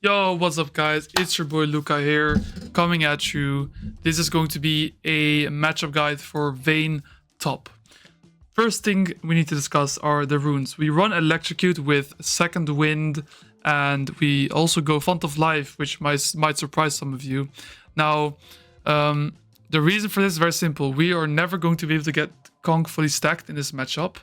Yo, what's up guys? It's your boy Looca here, coming at you. This is going to be a matchup guide for Vayne top. First thing we need to discuss are the runes. We run Electrocute with Second Wind, and we also go Font of Life, which might surprise some of you. Now, the reason for this is very simple. We are never going to be able to get Kong fully stacked in this matchup,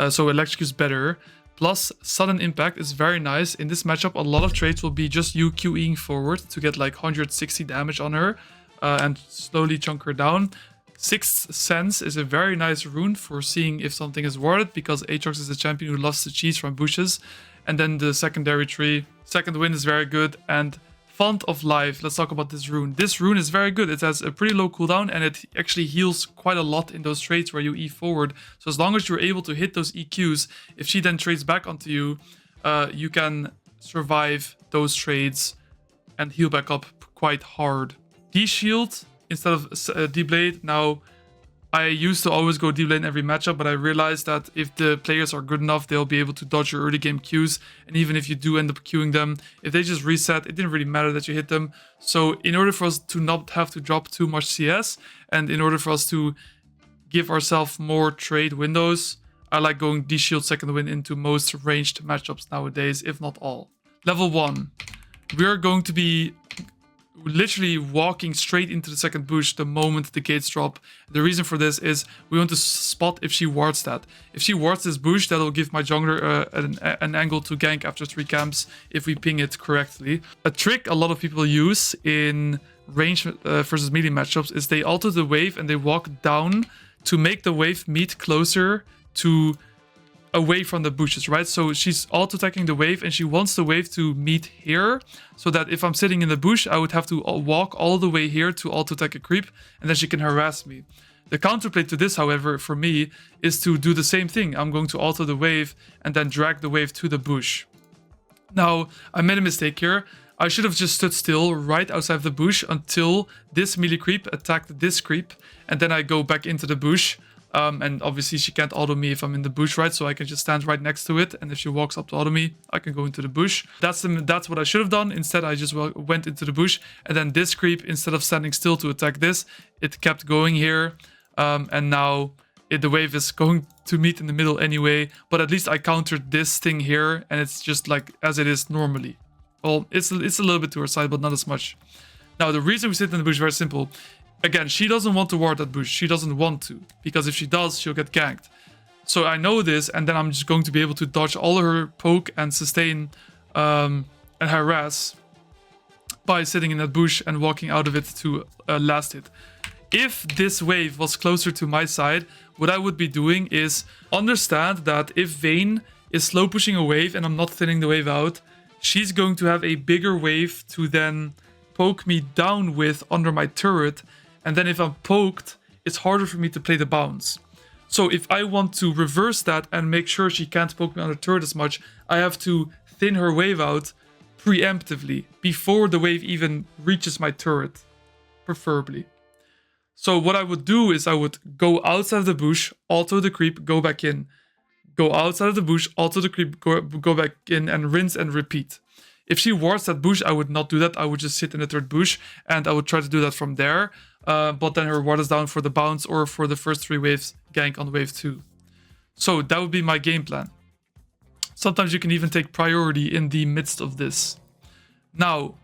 so Electrocute is better. Plus, Sudden Impact is very nice. In this matchup, a lot of trades will be just you QEing forward to get like 160 damage on her and slowly chunk her down. Sixth Sense is a very nice rune for seeing if something is warded, because Aatrox is a champion who loves to cheese from bushes. And then the secondary tree. Second Wind is very good. And Font of Life, let's talk about this rune. This rune is very good. It has a pretty low cooldown and it actually heals quite a lot in those trades where you E forward. So as long as you're able to hit those EQs, if she then trades back onto you, you can survive those trades and heal back up quite hard. D-Shield instead of D-Blade. Now, I used to always go D-Blade in every matchup, but I realized that if the players are good enough, they'll be able to dodge your early game Qs. And even if you do end up queuing them, if they just reset, it didn't really matter that you hit them. So in order for us to not have to drop too much CS, and in order for us to give ourselves more trade windows, I like going D-Shield Second Wind into most ranged matchups nowadays, if not all. Level 1. We are going to be literally walking straight into the second bush the moment the gates drop. The reason for this is we want to spot if she wards that. If she wards this bush, that'll give my jungler an angle to gank after 3 camps if we ping it correctly. A trick a lot of people use in range versus melee matchups is they alter the wave and they walk down to make the wave meet closer to away from the bushes, right? So she's auto-attacking the wave and she wants the wave to meet here, so that if I'm sitting in the bush, I would have to walk all the way here to auto-attack a creep, and then she can harass me. The counterplay to this, however, for me, is to do the same thing. I'm going to auto the wave and then drag the wave to the bush. Now, I made a mistake here. I should have just stood still right outside of the bush until this melee creep attacked this creep, and then I go back into the bush. And obviously she can't auto me if I'm in the bush, right? So I can just stand right next to it, and if she walks up to auto me, I can go into the bush. That's what I should have done. Instead, I just went into the bush, and then this creep, instead of standing still to attack this, it kept going here. And now the wave is going to meet in the middle anyway, but at least I countered this thing here, and it's just like as it is normally. Well, it's a little bit to her side, but not as much. Now, the reason we sit in the bush is very simple. Again, she doesn't want to ward that bush. She doesn't want to, because if she does, she'll get ganked. So I know this, and then I'm just going to be able to dodge all her poke and sustain and harass by sitting in that bush and walking out of it to last hit. If this wave was closer to my side, what I would be doing is understand that if Vayne is slow pushing a wave and I'm not thinning the wave out, she's going to have a bigger wave to then poke me down with under my turret. And then if I'm poked, it's harder for me to play the bounce. So if I want to reverse that and make sure she can't poke me on the turret as much, I have to thin her wave out preemptively before the wave even reaches my turret, preferably. So what I would do is I would go outside of the bush, auto the creep, go back in. Go outside of the bush, auto the creep, go back in, and rinse and repeat. If she wards that bush, I would not do that. I would just sit in the third bush, and I would try to do that from there. But then her ward is down for the bounce or for the first 3 waves gank on wave 2. So that would be my game plan. Sometimes you can even take priority in the midst of this. Now,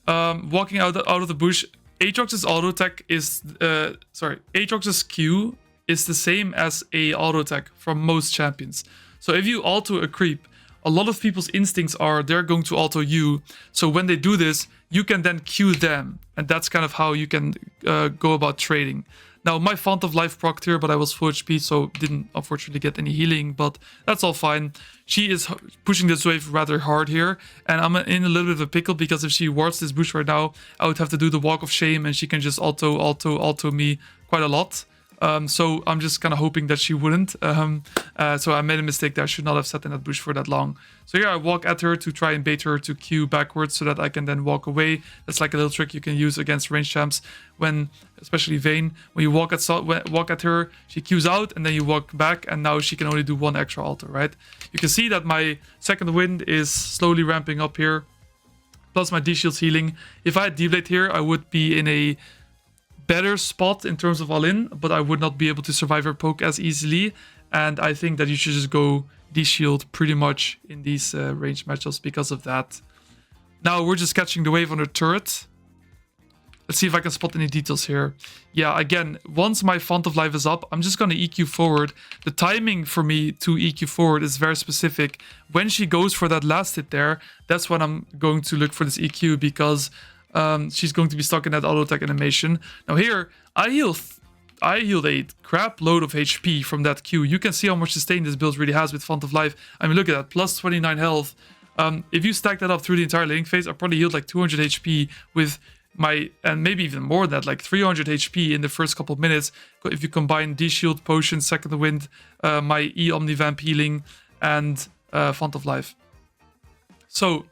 walking out of the bush, Aatrox's auto attack is Aatrox's Q is the same as a auto attack from most champions. So if you auto a creep, a lot of people's instincts are they're going to auto you. So when they do this, you can then Q them. And that's kind of how you can go about trading. Now, my Font of Life procced here, but I was full HP, so didn't unfortunately get any healing. But that's all fine. She is pushing this wave rather hard here. And I'm in a little bit of a pickle, because if she wards this bush right now, I would have to do the Walk of Shame, and she can just auto me quite a lot. So I'm just kind of hoping that she wouldn't. So I made a mistake there. I should not have sat in that bush for that long. So here I walk at her to try and bait her to Q backwards so that I can then walk away. That's like a little trick you can use against range champs, when, especially Vayne, when you walk at her, she Qs out and then you walk back, and now she can only do 1 extra alter, right? You can see that my second wind is slowly ramping up here. plus my D-shield's healing. If I had D-blade here, I would be in a better spot in terms of all-in, but I would not be able to survive her poke as easily. And I think that you should just go D-shield pretty much in these range matchups because of that. Now we're just catching the wave on her turret. Let's see if I can spot any details here. Yeah, again, once my font of life is up, I'm just going to EQ forward. The timing for me to EQ forward is very specific. When she goes for that last hit there, that's when I'm going to look for this EQ, because she's going to be stuck in that auto attack animation. Now here, I healed a crap load of HP from that Q. You can see how much sustain this build really has with Font of Life. I mean, look at that, plus 29 health. If you stack that up through the entire laning phase, I probably healed like 200 HP with my, and maybe even more than that, like 300 HP in the first couple of minutes. If you combine D-Shield, Potion, Second Wind, my E-Omnivamp healing, and Font of Life. So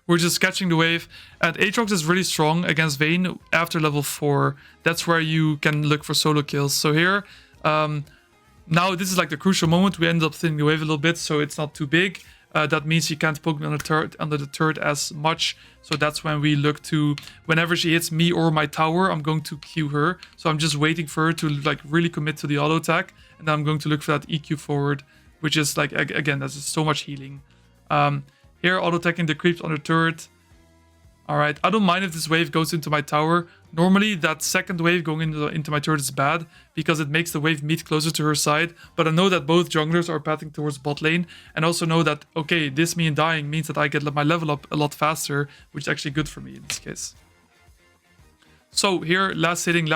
we're just catching the wave, and Aatrox is really strong against Vayne after level 4. That's where you can look for solo kills. So here, now this is like the crucial moment. We end up thinning the wave a little bit, so it's not too big. That means she can't poke me on under the turret as much. So that's when we look to, whenever she hits me or my tower, I'm going to Q her. So I'm just waiting for her to like really commit to the auto attack, and then I'm going to look for that EQ forward, which is like, again, that's just so much healing. Here, auto-attacking the creeps on the turret. Alright, I don't mind if this wave goes into my tower. Normally, that second wave going into my turret is bad, because it makes the wave meet closer to her side. But I know that both junglers are pathing towards bot lane, and also know that, okay, this me and dying means that I get my level up a lot faster, which is actually good for me in this case. So here, last hitting,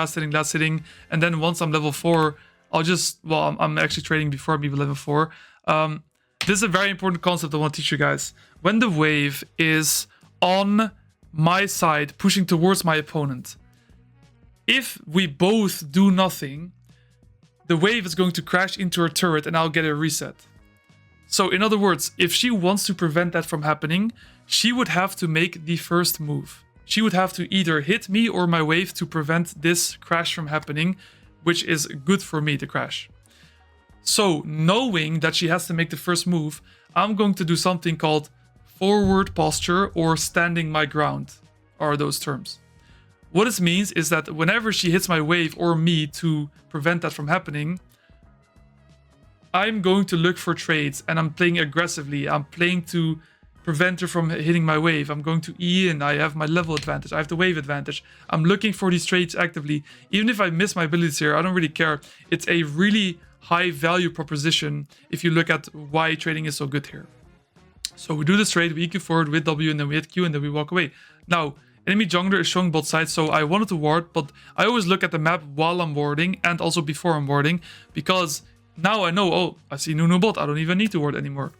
and then once I'm level 4, I'll just, well, I'm actually trading before I'm even level 4. This is a very important concept I want to teach you guys. When the wave is on my side, pushing towards my opponent, if we both do nothing, the wave is going to crash into her turret and I'll get a reset. So in other words, if she wants to prevent that from happening, she would have to make the first move. She would have to either hit me or my wave to prevent this crash from happening, which is good for me to crash. So, knowing that she has to make the first move, I'm going to do something called forward posture or standing my ground, are those terms. What this means is that whenever she hits my wave or me to prevent that from happening, I'm going to look for trades, and I'm playing aggressively. I'm playing to prevent her from hitting my wave. I'm going to E in, I have my level advantage, I have the wave advantage. I'm looking for these trades actively. Even if I miss my abilities here, I don't really care. It's a really high value proposition if you look at why trading is so good here. So we do this trade, we EQ forward with W, and then we hit Q, and then we walk away. Now, enemy jungler is showing bot side, so I wanted to ward, but I always look at the map while I'm warding and also before I'm warding, because now I know, oh, I see Nunu bot, I don't even need to ward anymore.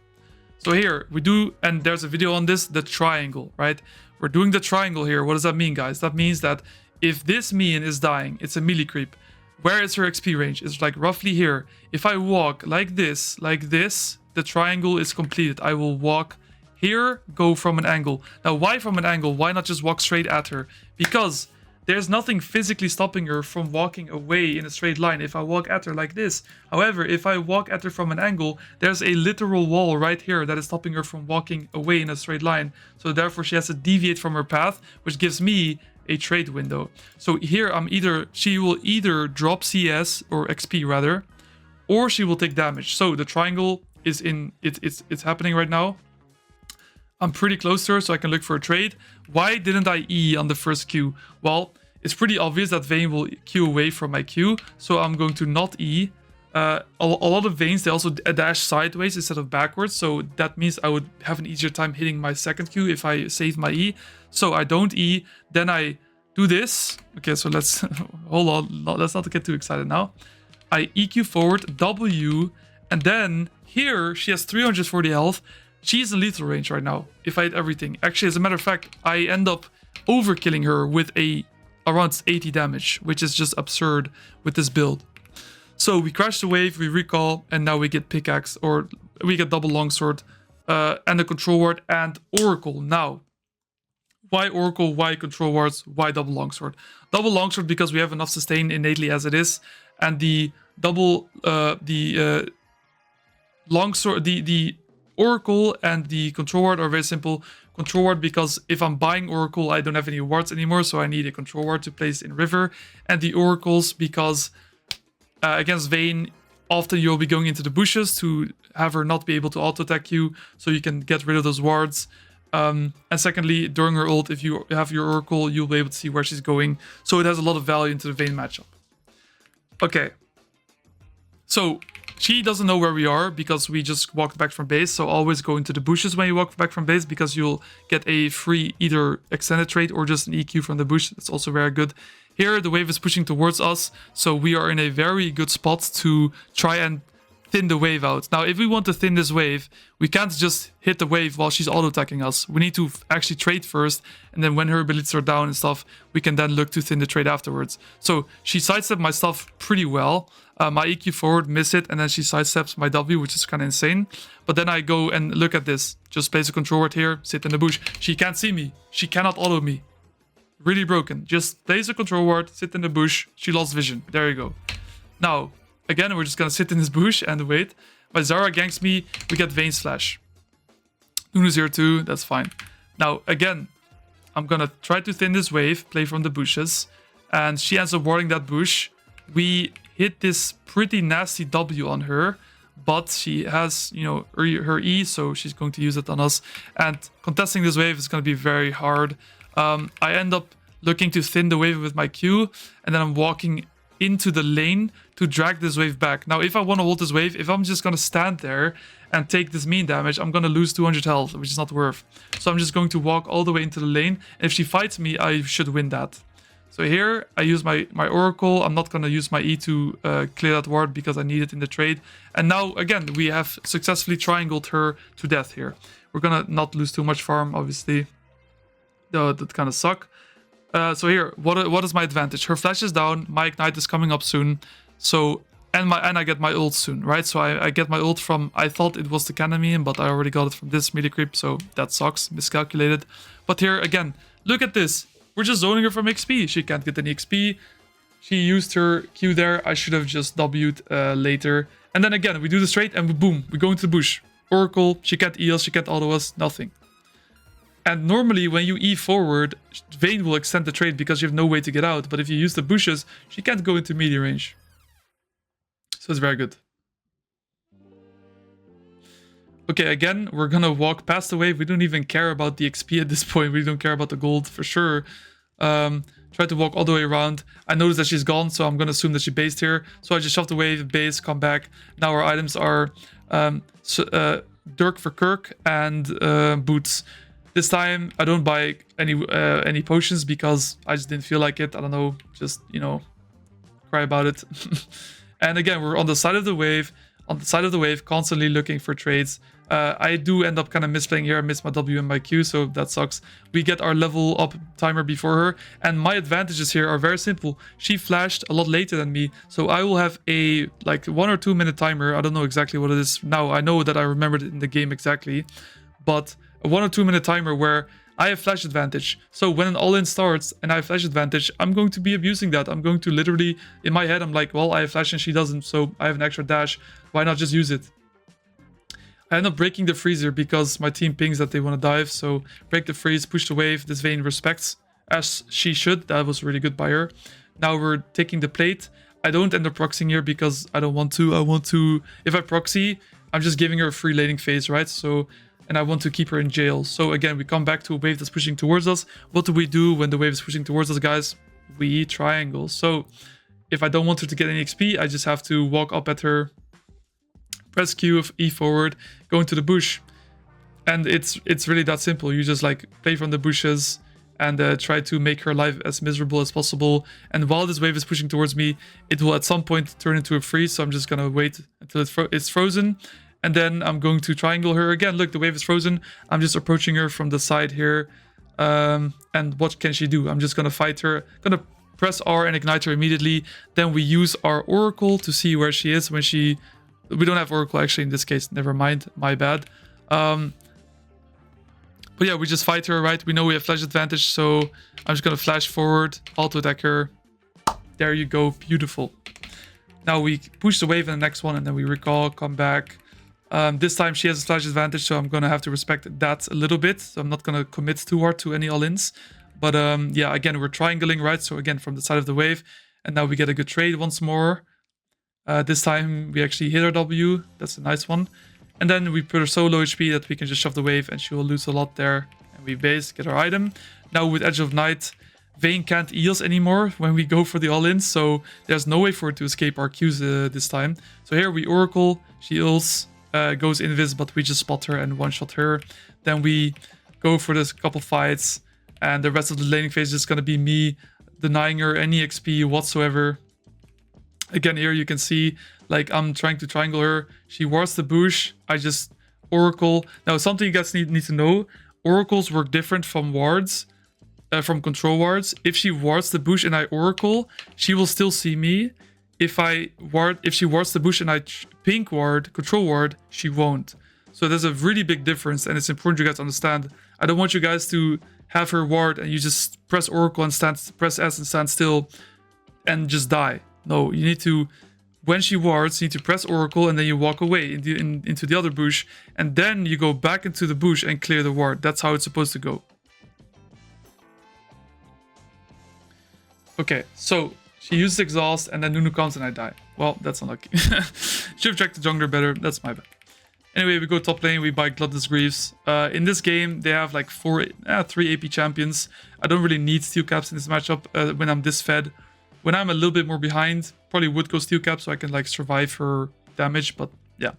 So here we do, and there's a video on this, the triangle, right? We're doing the triangle here. What does that mean, guys? That means that if this minion is dying, it's a melee creep. Where is her XP range? It's like roughly here. If I walk like this, the triangle is completed. I will walk here, go from an angle. Now, why from an angle? Why not just walk straight at her? Because there's nothing physically stopping her from walking away in a straight line if I walk at her like this. However, if I walk at her from an angle, there's a literal wall right here that is stopping her from walking away in a straight line. So therefore, she has to deviate from her path, which gives me a trade window. So here she will either drop CS or XP rather, or she will take damage. So the triangle is in it's happening right now. I'm pretty close to her, so I can look for a trade. Why didn't I E on the first Q? Well, it's pretty obvious that Vayne will Q away from my Q, so I'm going to not E. A lot of Vaynes, they also dash sideways instead of backwards, so that means I would have an easier time hitting my second Q if I save my E. So I don't E, then I do this. Okay, so let's hold on, let's not get too excited now. I EQ forward, W, and then here she has 340 health. She's in lethal range right now, if I hit everything. Actually, as a matter of fact, I end up overkilling her with around 80 damage, which is just absurd with this build. So we crash the wave, we recall, and now we get pickaxe, or we get double longsword, and a control ward, and oracle. Now, why oracle, why control wards, why double longsword? Double longsword because we have enough sustain innately as it is, and the double, longsword, the Oracle and the control ward are very simple. Control ward because if I'm buying Oracle, I don't have any wards anymore, so I need a control ward to place in river. And the oracles because against Vayne, often you'll be going into the bushes to have her not be able to auto-attack you, so you can get rid of those wards. And secondly, during her ult, if you have your Oracle, you'll be able to see where she's going. So it has a lot of value into the Vayne matchup. Okay. So she doesn't know where we are because we just walked back from base. So always go into the bushes when you walk back from base because you'll get a free either extended trade or just an EQ from the bush. That's also very good. Here, the wave is pushing towards us. So we are in a very good spot to try and thin the wave out. Now, if we want to thin this wave, we can't just hit the wave while she's auto-attacking us. We need to actually trade first, and then when her abilities are down and stuff, we can then look to thin the trade afterwards. So she sidestepped my stuff pretty well. My EQ forward, miss it, and then she sidesteps my W, which is kind of insane. But then I go and look at this. Just place a control ward here, sit in the bush. She can't see me. She cannot auto me. Really broken. Just place a control ward, sit in the bush. She lost vision. There you go. Now, again, we're just gonna sit in this bush and wait. My Zara ganks me, we get Vayne Slash. Nunu's here too, that's fine. Now, again, I'm gonna try to thin this wave, play from the bushes, and she ends up warding that bush. We hit this pretty nasty W on her, but she has, you know, her E, so she's going to use it on us. And contesting this wave is gonna be very hard. I end up looking to thin the wave with my Q, and then I'm walking into the lane to drag this wave back. Now, if I want to hold this wave, if I'm just going to stand there and take this mean damage, I'm going to lose 200 health, which is not worth. So I'm just going to walk all the way into the lane. And if she fights me, I should win that. So here, I use my Oracle. I'm not going to use my E to clear that ward because I need it in the trade. And now, again, we have successfully triangled her to death here. We're going to not lose too much farm, obviously. That kind of suck. So here, what is my advantage? Her flash is down, my ignite is coming up soon, so and I get my ult soon, right? So I get my ult from, I thought it was the Canamine, but I already got it from this melee creep, so that sucks, miscalculated. But here again, look at this. We're just zoning her from XP. She can't get any XP. She used her Q there. I should have just W'd later. And then again, we do the straight and boom, we go into the bush. Oracle, she can't E us, she can't auto us, nothing. And normally when you E forward, Vayne will extend the trade because you have no way to get out. But if you use the bushes, she can't go into melee range. So it's very good. Okay, again, we're gonna walk past the wave. We don't even care about the XP at this point. We don't care about the gold for sure. Try to walk all the way around. I noticed that she's gone, so I'm gonna assume that she based here. So I just shove the wave, base, come back. Now our items are Dirk for Kirk and boots. This time, I don't buy any potions because I just didn't feel like it. I don't know, just, you know, cry about it. And again, we're on the side of the wave, constantly looking for trades. I do end up kind of misplaying here. I miss my W and my Q, so that sucks. We get our level up timer before her, and my advantages here are very simple. She flashed a lot later than me, so I will have a like 1 or 2 minute timer. I don't know exactly what it is now. I know that I remembered it in the game exactly, but a 1 or 2 minute timer where I have flash advantage. So when an all-in starts and I have flash advantage, I'm going to be abusing that. I'm going to literally, in my head, I'm like, well, I have flash and she doesn't, so I have an extra dash. Why not just use it? I end up breaking the freezer because my team pings that they want to dive. So break the freeze, push the wave. This Vayne respects, as she should. That was really good by her. Now we're taking the plate. I don't end up proxying here because I don't want to. I want to, if I proxy, I'm just giving her a free laning phase, right? So, and I want to keep her in jail. So again, we come back to a wave that's pushing towards us. What do we do when the wave is pushing towards us, guys? We triangle. So if I don't want her to get any XP, I just have to walk up at her, press Q, E forward, go into the bush. And it's really that simple. You just like play from the bushes and try to make her life as miserable as possible. And while this wave is pushing towards me, it will at some point turn into a freeze. So I'm just gonna wait until it's frozen. And then I'm going to triangle her again. Look, the wave is frozen. I'm just approaching her from the side here. And what can she do? I'm just gonna fight her. Gonna press R and ignite her immediately. Then we use our Oracle to see where she is when she... We don't have Oracle actually in this case. Never mind. My bad. But yeah, we just fight her, right? We know we have flash advantage. So I'm just gonna flash forward. Auto attack her. There you go. Beautiful. Now we push the wave in the next one. And then we recall, come back. This time she has a splash advantage, so I'm gonna have to respect that a little bit. So I'm not gonna commit too hard to any all-ins. But yeah, again, we're triangling, right? So again, from the side of the wave. And now we get a good trade once more. This time we actually hit our W. That's a nice one. And then we put her so low HP that we can just shove the wave and she will lose a lot there. And we base, get our item. Now with Edge of Night, Vayne can't eels anymore when we go for the all-in. So there's no way for her to escape our Qs this time. So here we Oracle, she eels, goes invis, but we just spot her and one-shot her. Then we go for this couple fights. And the rest of the laning phase is going to be me denying her any XP whatsoever. Again, here you can see, like, I'm trying to triangle her. She wards the bush. I just Oracle. Now, something you guys need to know. Oracles work different from wards, from control wards. If she wards the bush and I Oracle, she will still see me. If she wards the bush and I pink ward, control ward, she won't. So there's a really big difference, and it's important you guys understand. I don't want you guys to have her ward and you just press Oracle and press S and stand still and just die. No, you need to, when she wards, you need to press Oracle and then you walk away into the other bush, and then you go back into the bush and clear the ward. That's how it's supposed to go. Okay, so she uses exhaust and then Nunu comes and I die. Well, that's unlucky. Should have checked the jungler better. That's my bad. Anyway, we go top lane, we buy Gluttonous Greaves. In this game, they have like 3 AP champions. I don't really need steel caps in this matchup when I'm this fed. When I'm a little bit more behind, probably would go steel cap so I can like survive her damage, but yeah.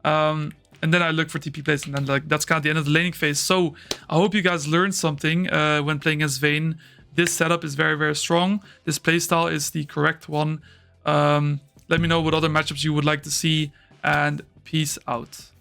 And then I look for TP plays, and then like that's kind of the end of the laning phase. So I hope you guys learned something when playing as Vayne. This setup is very, very strong. This playstyle is the correct one. Let me know what other matchups you would like to see, and peace out.